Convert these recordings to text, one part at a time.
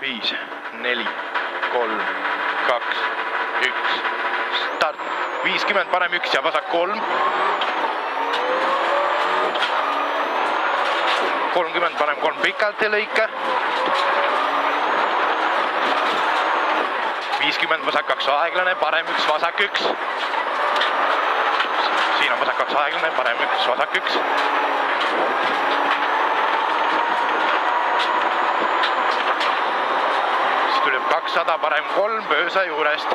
5, 4, 3, 2, 1, start. 50, parem 1 ja vasak 3. 30, parem 3 pikalt ja lõike. 50, vasak 2 aeglane, parem 1, vasak 1. Siin on vasak 2 aeglane, parem 1, vasak 1. Siis tuleb 200, parem 3, pöösa juurest.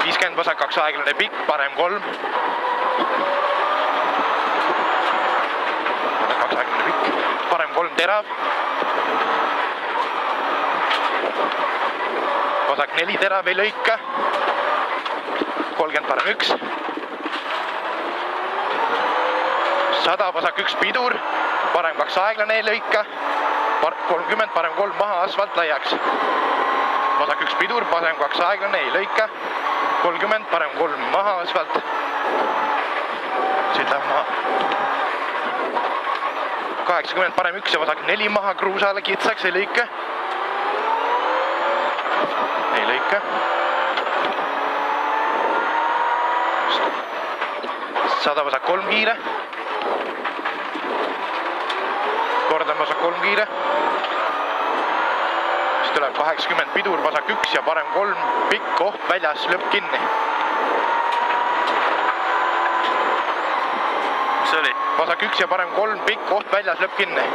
50, vasak 2 aeglane pikk, parem 3. Vasak 2 aeglane pikk, parem 3 terav. Vasak 4 terav ei lõika. 30, parem 1. 100, vasak 1 pidur, parem 2 aeglane ei lõika. 30, parem 3 maha, asfalt laiaks. Vasak 1 pidur, parem 2 aeglane ei lõika. 30, parem 3 maha, asfalt. Siit läheb maha. 80, parem 1 ja vasak 4 maha, kruusale kitsaks, ei lõika. Ei lõika. 100, vasak 3 kiire. Kordan vasak 3 kiire. Siis tuleb 80 pidur, vasak 1 ja parem 3 pikk koht väljas, lõpp kinni. Mis oli? Vasak 1 ja parem 3 pikk koht väljas, lõpp kinni.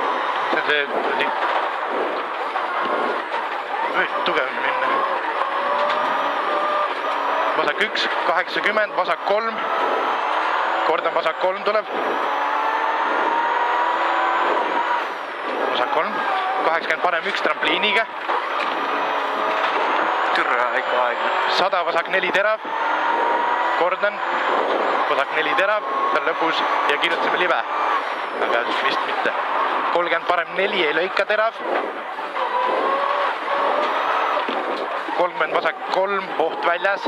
See on see... Võid tugevamini minna. Vasak 1, 80, vasak 3. Kordan, vasak 3 tuleb. Vasak 3, 80, parem 1 trampliiniga. Türa ikka aegna. 100, vasak 4 terav. Kordan, vasak 4 terav, seal lõpus ja kirjutasime libe. Aga vist mitte. 30, parem 4 ei lõika terav. 30, vasak 3, oht väljas.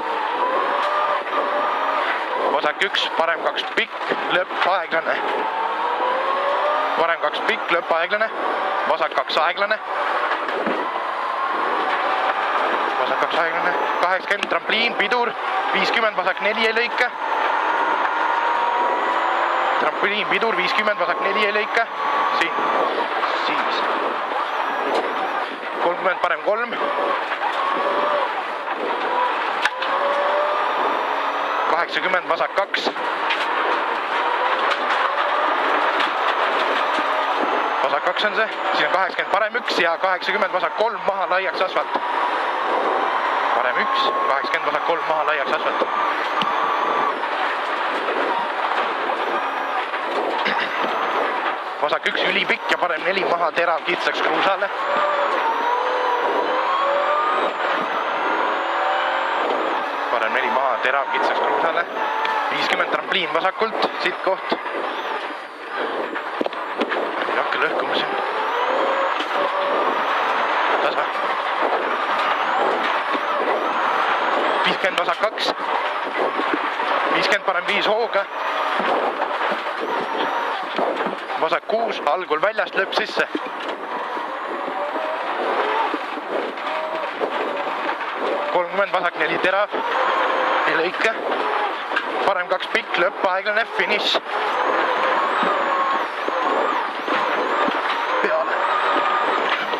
Vasak 1, parem 2 pikk, lõpp aeglane. Parem 2 pikk, lõpp aeglane. Vasak 2 aeglane. Vasak 2 aeglane. 80, trampliin, pidur. 50, vasak 4 ei lõika. Trampliin, pidur, 50, vasak 4 ei lõika. Siin. Siis. 30, parem 3. 80, vasak 2. Vasak 2 on see. Siin on 80, parem 1 ja 80, vasak 3 maha laiaks asfalt. Parem 1, 80, vasak 3 maha laiaks asfalt. Vasak 1 ülipikk ja parem 4 maha terav kitsaks kruusale. Parem 4 maha terav kitsaks kruusale. 50 trampliin vasakult, siit koht. Ei hakka lõhkuma siin. Las või? 50 vasak 2. 50 parem 5 hooga. Vasak 6, algul väljast, lõpp sisse. 30, vasak 4 terav. Ei lõika. Parem 2 pikk, lõpp aeglane, finish.